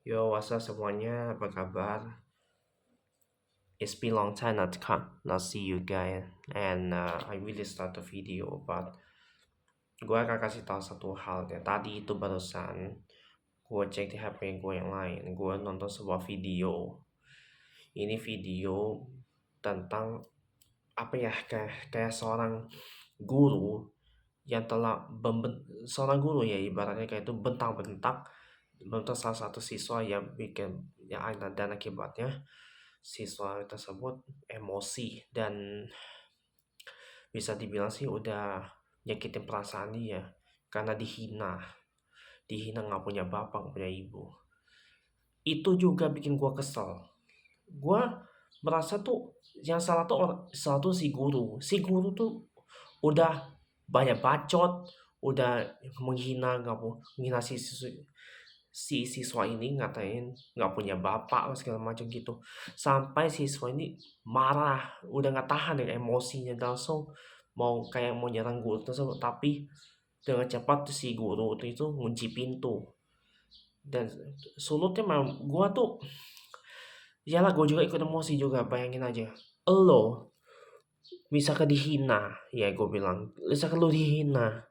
Yo, what's up semuanya? Apa kabar? It's been long time not see you guys, and I really start the video, but gue akan kasih tahu satu hal ya. Tadi itu barusan gue cek di HP gue yang lain, gue nonton sebuah video. Ini video tentang apa ya? Kayak seorang guru yang telah seorang guru ya ibaratnya kayak itu bentak salah satu siswa yang yang ada dan akibatnya siswa tersebut emosi dan bisa dibilang sih udah nyakitin perasaan dia karena dihina nggak punya bapak nggak punya ibu. Itu juga bikin gua kesel. Gua merasa tuh yang salah tuh si guru tuh udah banyak bacot, udah menghina si siswa ini, ngatain nggak punya bapak segala macam gitu, sampai siswa ini marah, udah nggak tahan dengan emosinya, langsung mau nyerang guru tersebut, tapi dengan cepat si guru itu ngunci pintu. Dan sulutnya memang gua tuh, iyalah gua juga ikut emosi juga, bayangin aja lo misalkan dihina, ya gue bilang misalkan lo dihina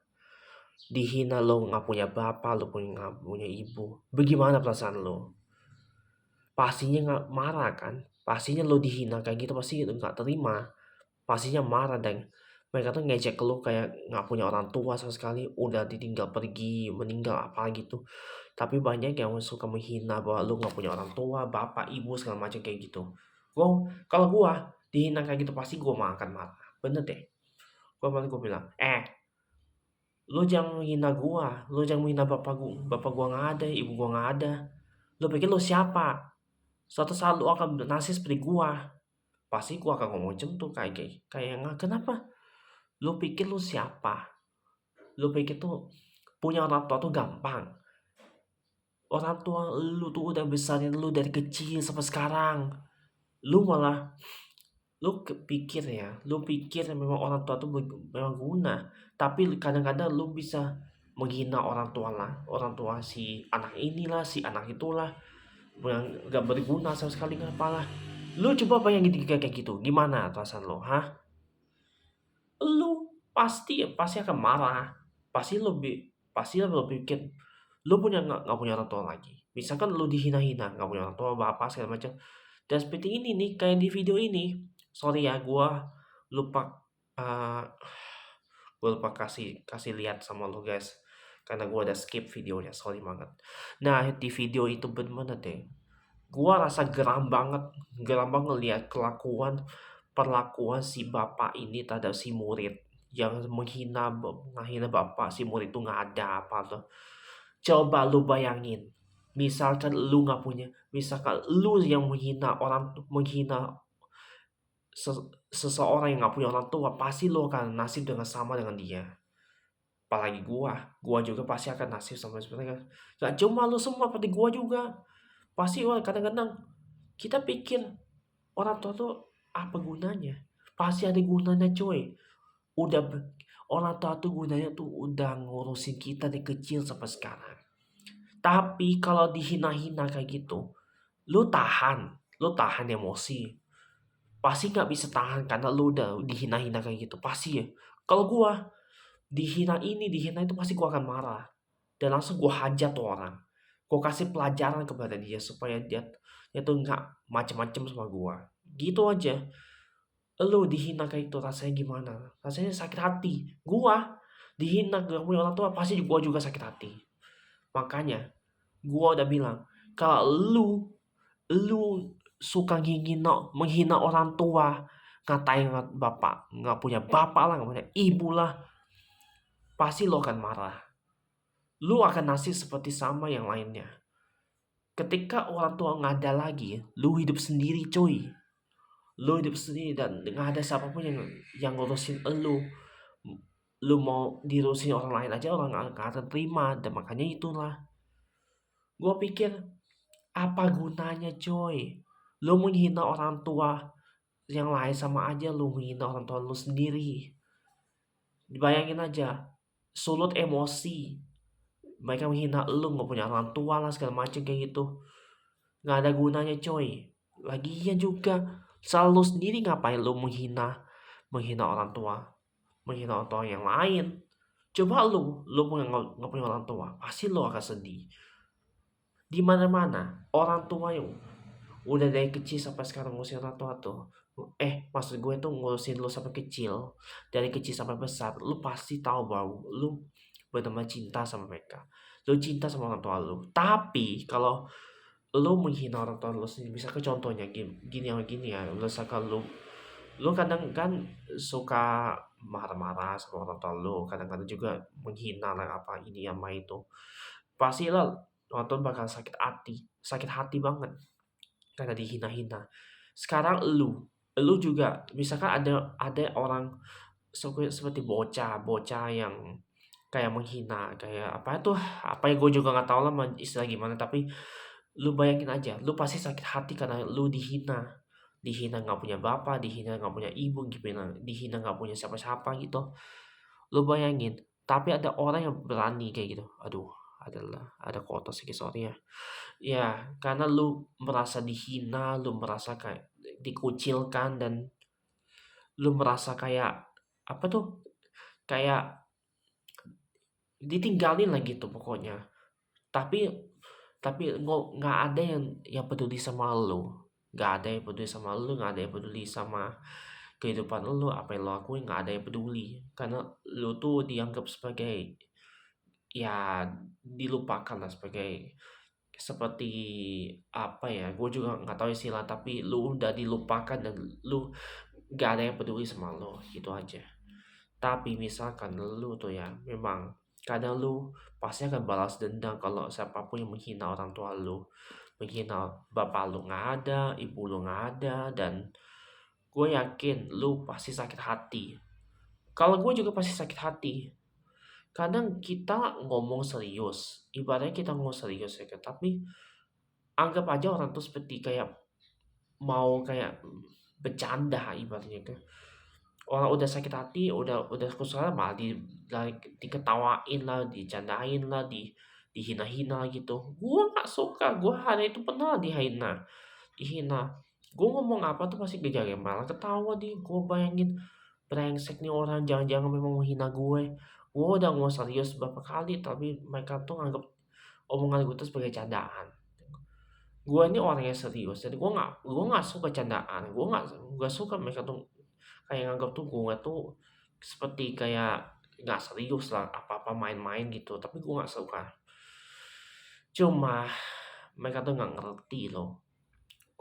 lo nggak punya bapak, lo pun nggak punya ibu, bagaimana perasaan lo? Pastinya nggak marah kan? Pastinya lo dihina kayak gitu pasti nggak terima. Pastinya marah dan mereka tuh ngejek lo kayak nggak punya orang tua sama sekali, udah ditinggal pergi, meninggal apa gitu. Tapi banyak yang suka menghina bahwa lo nggak punya orang tua, bapak, ibu segala macam kayak gitu. Kalau gua dihina kayak gitu pasti gua akan marah. Bener deh. Gua bilang, lu jangan menghina gua, lu jangan menghina bapak gua nggak ada, ibu gua nggak ada. Lu pikir lu siapa? Suatu saat lu akan nasib seperti gua. Pasti gua akan ngomong macam tuh kayak nggak kenapa? Lu pikir lu siapa? Lu pikir tuh punya orang tua tuh gampang. Orang tua lu tuh udah besarin lu dari kecil sampai sekarang. Lu malah lu pikir memang orang tua tuh memang guna. Tapi kadang-kadang lu bisa menghina orang tua si anak inilah, si anak itulah, yang gak berguna sama sekali nggak apalah. Lu coba bayangin kayak gitu, gimana perasaan lo, hah? Lu pasti akan marah, pasti lo pikir lu nggak punya orang tua lagi. Misalkan lu dihina-hina, nggak punya orang tua, bapak segala macam. Dan seperti ini nih, kayak di video ini. Sorry ya, lupa uh, gua lupa kasih kasih lihat sama lo guys, karena gua ada skip videonya, sorry banget. Nah di video itu bener-bener deh, gua rasa geram banget lihat perlakuan si bapak ini terhadap si murid yang menghina bapak si murid itu nggak ada apa tuh. Coba lu bayangin, misalkan lu yang menghina seseorang yang nggak punya orang tua, pasti lu akan nasib dengan sama dengan dia. Apalagi gua juga pasti akan nasib sama seperti kan. Gak cuma lu semua, seperti gua juga. Pasti kadang-kadang kita pikir orang tua tuh apa gunanya? Pasti ada gunanya coy. Udah orang tua tuh gunanya tuh udah ngurusin kita dari kecil sampai sekarang. Tapi kalau dihina-hina kayak gitu, lu tahan emosi. Pasti nggak bisa tahan karena lu udah dihina-hina kayak gitu. Pasti ya. Kalau gua dihina itu pasti gua akan marah. Dan langsung gua hajar tuh orang. Gua kasih pelajaran kepada dia supaya dia tuh nggak macem-macem sama gua. Gitu aja. Lu dihina kayak itu rasanya gimana? Rasanya sakit hati. Gua dihina gak punya orang tua pasti gua juga sakit hati. Makanya gua udah bilang, kalau lu suka menghina orang tua, ngatain bapak, nggak punya bapak lah, nggak punya ibu lah, pasti lo akan marah. Lu akan nasib seperti sama yang lainnya. Ketika orang tua nggak ada lagi, lu hidup sendiri coy. Lu hidup sendiri dan nggak ada siapapun yang ngurusin lu. Lu mau diurusin orang lain aja, orang nggak akan terima. Dan makanya itulah, gue pikir apa gunanya coy. Lu menghina orang tua yang lain sama aja lu menghina orang tua lu sendiri. Bayangin aja, sulut emosi. Mereka menghina lu nggak punya orang tua lah segala macam kayak gitu. nggak ada gunanya coy. Lagian juga selalu sendiri ngapain lu menghina orang tua, menghina orang tua yang lain. Coba lu punya nggak punya orang tua, pasti lu akan sedih. Di mana-mana orang tua yang udah dari kecil sampai sekarang ngurusin orang tua tuh, maksud gue tuh ngurusin lu sampai kecil, dari kecil sampai besar, lu pasti tahu bahwa lu benar-benar cinta sama mereka, lu cinta sama orang tua lu. Tapi kalau lu menghina orang tua lu sendiri, misalkan contohnya gini gini ya, misalkan lu kadang kan suka marah-marah sama orang tua lu, kadang-kadang juga menghina lah apa ini sama itu, pastilah orang tua bakal sakit hati banget karena dihina-hina. Sekarang lu juga misalkan ada orang seperti bocah yang kayak menghina, kayak apa itu, apa ya gue juga nggak tahu lah istilah gimana, tapi lu bayangin aja, lu pasti sakit hati karena lu dihina nggak punya bapak, dihina nggak punya ibu, dihina nggak punya siapa-siapa gitu. Lu bayangin, tapi ada orang yang berani kayak gitu. Aduh, ada kotor sedikit, sorry ya. Ya, karena lu merasa dihina, lu merasa kayak dikucilkan, dan lu merasa kayak apa tuh? Kayak ditinggalin lah gitu pokoknya. Tapi nggak ada yang peduli sama lu. Nggak ada yang peduli sama lu, nggak ada yang peduli sama kehidupan lu, apa yang lu lakuin nggak ada yang peduli. Karena lu tuh dianggap sebagai, ya, dilupakan lah, seperti apa ya, gue juga nggak tahu istilah, tapi lu udah dilupakan dan lu nggak ada yang peduli sama lu, gitu aja. Tapi misalkan lu tuh ya memang kadang lu pasti akan balas dendam kalau siapapun yang menghina orang tua lu, menghina bapak lu nggak ada, ibu lu nggak ada, dan gue yakin lu pasti sakit hati. Kalau gue juga pasti sakit hati. Kadang kita ngomong serius, ibaratnya kita ngomong serius ya kan, tapi anggap aja orang tuh seperti kayak mau kayak bercanda ibaratnya kan. Orang udah sakit hati, udah kesusahan, malah diketawain lah, dicandain lah, dihina-hina gitu. Gua nggak suka, gua hari itu pernah dihina. Gua ngomong apa tuh pasti gejala, malah ketawa di. Gua bayangin, brengsek nih orang, jangan-jangan memang menghina gue. Gua udah ngomong serius beberapa kali, tapi mereka tuh nganggap omongan gue tuh sebagai candaan. Gua ini orang yang serius, jadi gua nggak suka candaan. Gua nggak suka mereka tuh kayak nganggap tuh gue tuh seperti kayak nggak serius lah, apa-apa main-main gitu, tapi gue nggak suka. Cuma mereka tuh nggak ngerti loh.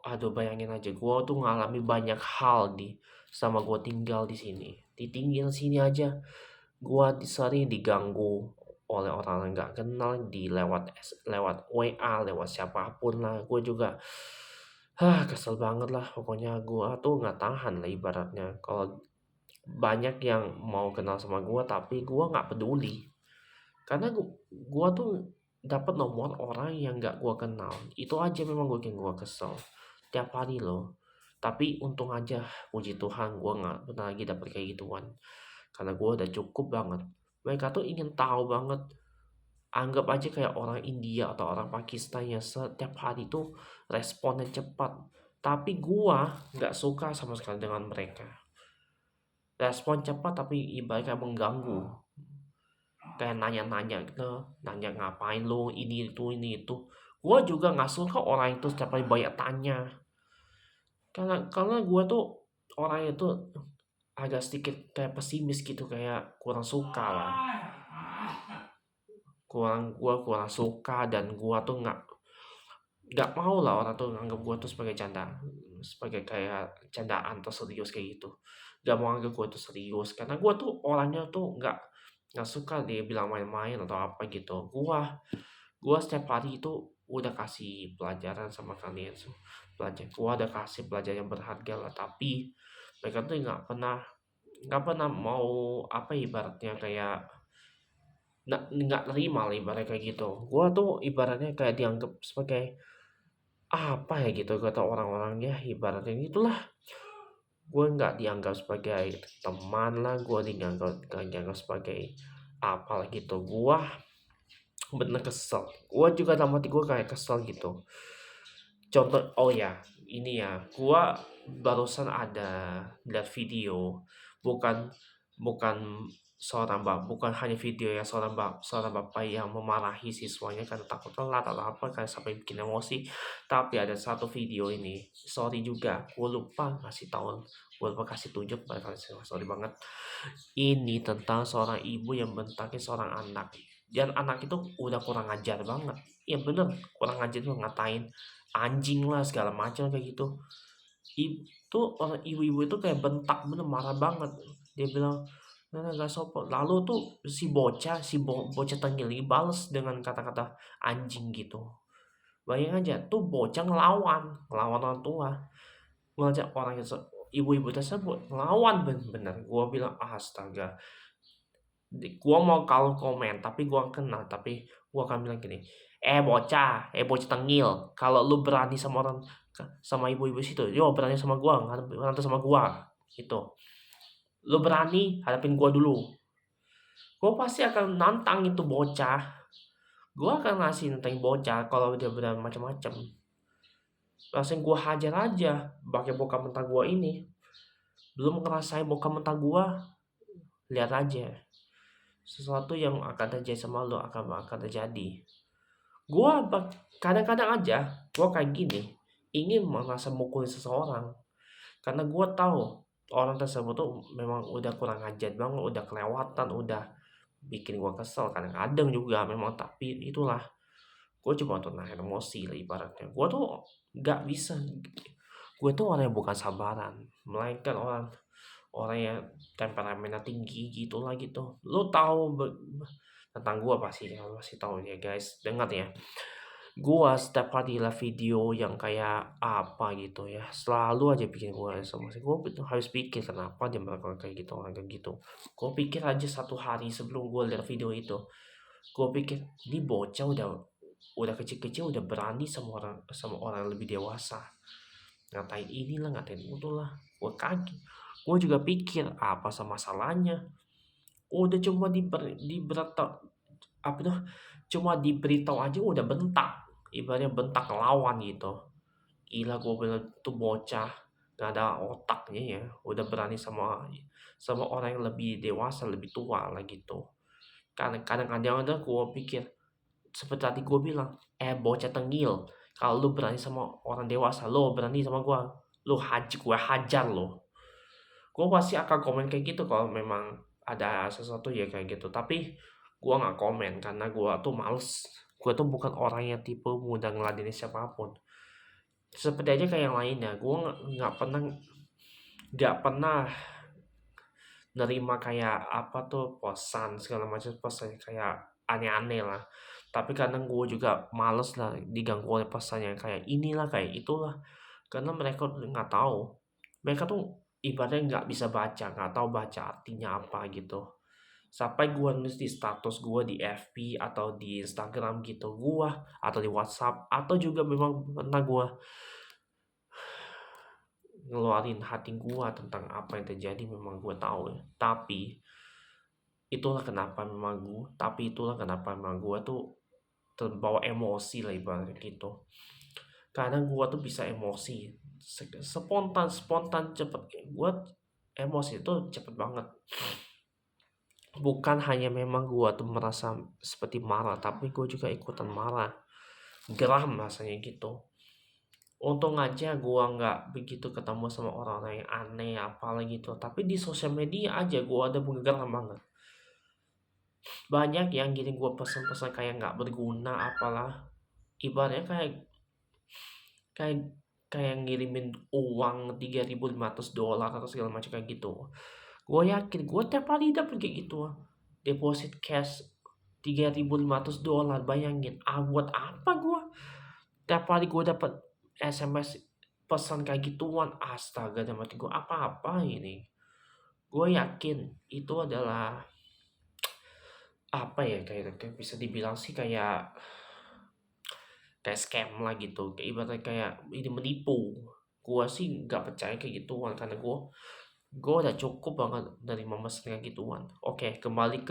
Aduh, bayangin aja, gue tuh ngalami banyak hal sama gue tinggal di sini. Ditinggal sini aja, gue sering diganggu oleh orang yang nggak kenal, lewat WA, lewat siapapun lah. Gue juga kesel banget lah, pokoknya gue tuh nggak tahan lah ibaratnya kalau banyak yang mau kenal sama gue, tapi gue nggak peduli karena gue tuh dapat nomor orang yang nggak gue kenal. Itu aja memang bikin gue kesel tiap hari loh. Tapi untung aja, puji Tuhan, gue nggak pernah lagi dapet kayak gituan, karena gue udah cukup banget. Mereka tuh ingin tahu banget, anggap aja kayak orang India atau orang Pakistan yang setiap hari tuh responnya cepat. Tapi gue nggak suka sama sekali dengan mereka. Respon cepat tapi ibaratnya mengganggu, kayak nanya-nanya gitu, nanya ngapain lo, ini itu. Gue juga nggak suka orang itu setiap kali banyak tanya, karena gue tuh orang itu agak sedikit kayak pesimis gitu, kayak kurang suka lah, kurang suka, dan gue tuh nggak mau lah orang tuh nganggap gue tuh sebagai sebagai kayak candaan atau serius kayak gitu. Gak mau anggap gue tuh serius, karena gue tuh orangnya tuh nggak suka dia bilang main-main atau apa gitu. Gue setiap hari itu udah kasih pelajaran sama kalian, gue udah kasih pelajaran yang berharga lah, tapi mereka tuh nggak pernah mau, apa ibaratnya kayak nggak terima lah ibaratnya kayak gitu. Gue tuh ibaratnya kayak dianggap sebagai apa ya gitu, kata orang-orang ya, ibaratnya itulah. Gue nggak dianggap sebagai teman lah, gue dianggap sebagai apa lah gitu. Gue bener kesel, gue juga dalam hati gue kayak kesel gitu. Contoh, oh ya, ini ya, gua barusan ada lihat video, bukan bukan bukan hanya video ya seorang bapak yang memarahi siswanya karena takut telat atau apa kan sampai bikin emosi. Tapi ada satu video ini, sorry juga, gua lupa ngasih tahu, gua lupa kasih tunjuk pada kalian, sorry banget. Ini tentang seorang ibu yang bentakin seorang anak. Dan anak itu udah kurang ajar banget. Ya bener, kurang ajar tuh ngatain anjing lah segala macam kayak gitu. Itu orang ibu-ibu itu kayak bentak bener marah banget. Dia bilang, "Nah, gak sopan." Lalu tuh si bocah, bocah tengil ini bales dengan kata-kata anjing gitu. Bayangin aja, tuh bocah ngelawan orang tua. Ngajak orang yang ibu-ibu tersebut ngelawan bener-bener. Gua bilang astaga. Gua mau kalau komen tapi gua kenal, tapi gua akan bilang gini, bocah tengil, kalau lu berani sama orang sama ibu-ibu situ, yo berani sama gua, nganter sama gua gitu. Lu berani hadapin gua dulu. Gua pasti akan nantang itu bocah. Gua akan ngasih nantang bocah kalau dia berani macam-macam. Langsung gua hajar aja pakai bokap mentah gua ini. Belum ngerasain bokap mentah gua, lihat aja. Sesuatu yang akan terjadi sama lu akan terjadi. Gua kadang-kadang aja gua kayak gini, ingin merasa mukul seseorang karena gua tahu orang tersebut tuh memang udah kurang ajar banget, udah kelewatan, udah bikin gua kesel kadang-kadang juga memang, tapi itulah gua cuma untuk nahan emosi lah ibaratnya. Gua tuh nggak bisa, gua tuh orang yang bukan sabaran, melainkan orang orang yang temperamennya tinggi gitulah gitu. Lu tahu tentang gua pasti ya, pasti tahu ya guys, dengar ya. Gua setiap kali lihat video yang kayak apa gitu ya, selalu aja bikin gua emosi. Gua harus pikir kenapa dia melakukan kayak gitu, orang kayak gitu. Gua pikir aja satu hari sebelum gua lihat video itu, gua pikir ini bocah udah kecil-kecil udah berani sama orang yang lebih dewasa. Ngatain inilah, ngatain itulah. Gua kaget. Gua juga pikir apa sama masalahnya. Udah cuma apa tuh? Cuma diberitahu aja udah bentak. Ibaratnya bentak lawan gitu. Gila gue bilang tuh bocah nggak ada otaknya ya, udah berani sama sama orang yang lebih dewasa, lebih tua lah gitu. Kadang-kadang ada gue pikir seperti tadi gue bilang, bocah tengil, kalau lu berani sama orang dewasa, lo berani sama gue hajar lo. Gue pasti akan komen kayak gitu kalau memang ada sesuatu ya kayak gitu, tapi gue nggak komen karena gue tuh males. Gue tuh bukan orang yang tipe mudah ngeladenin siapapun. Seperti aja kayak yang lainnya, gue nggak pernah nerima kayak apa tuh pesan segala macam, pesan kayak aneh-aneh lah. Tapi kadang gue juga males lah diganggu oleh pesan yang kayak inilah kayak itulah, karena mereka nggak tahu, mereka tuh ibaratnya nggak bisa baca, nggak tahu baca artinya apa gitu. Sampai gue nulis di status gue di FB atau di Instagram gitu gue, atau di WhatsApp, atau juga memang pernah gue ngeluarin hati gua tentang apa yang terjadi, memang gua tahu ya. Tapi itulah kenapa memang gua tuh terbawa emosi lah ibaratnya gitu. Kadang gua tuh bisa emosi spontan cepet. Gua emosi itu cepet banget. Bukan hanya memang gua tuh merasa seperti marah, tapi gua juga ikutan marah, geram rasanya gitu. Untung aja gua nggak begitu ketemu sama orang-orang yang aneh apalagi gitu. Tapi di sosial media aja gua ada bergerak banget. Banyak yang gini gua pesan-pesan kayak nggak berguna apalah. Ibaratnya kayak kayak kayak ngirimin uang $3.500 atau segala macam kayak gitu. Gua yakin gua tiap hari dapet kayak gitu. Deposit cash $3.500, bayangin. Buat apa gua? Tiap hari gua dapat SMS pesan kayak gituan, astaga, dalam hati gue apa-apa ini. Gue yakin itu adalah apa ya, kayak bisa dibilang sih kayak scam lah gitu, kayak ibaratnya kayak ini menipu. Gue sih nggak percaya kayak gituan karena gue udah cukup banget dari memesan kayak gituan. Oke, kembali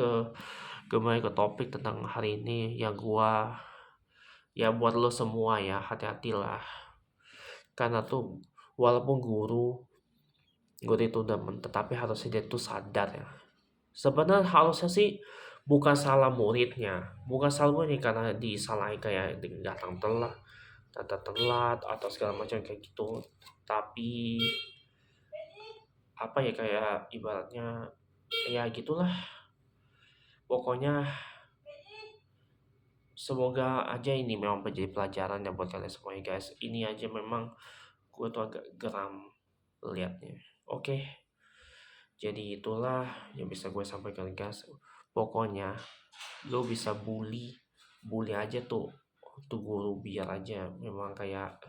ke topik tentang hari ini ya. Gue ya buat lo semua ya, hati-hatilah Karena tuh walaupun guru itu udah tetapi harusnya dia tuh sadar ya. Sebenarnya harusnya sih bukan salah muridnya, bukan salah muridnya karena disalahin kayak datang telat atau segala macam kayak gitu. Tapi apa ya, kayak ibaratnya ya gitulah. Pokoknya semoga aja ini memang menjadi pelajaran ya buat kalian semuanya guys. Ini aja memang gue tuh agak geram liatnya. Oke, jadi itulah yang bisa gue sampaikan guys. Pokoknya lo bisa bully aja tuh guru, biar aja memang kayak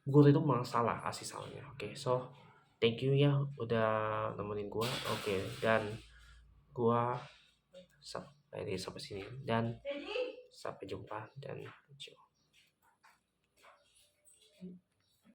guru itu memang salah, asli salahnya. Oke, so thank you ya udah nemenin gua. Oke, dan gua sampai sini dan sampai jumpa dan ciao.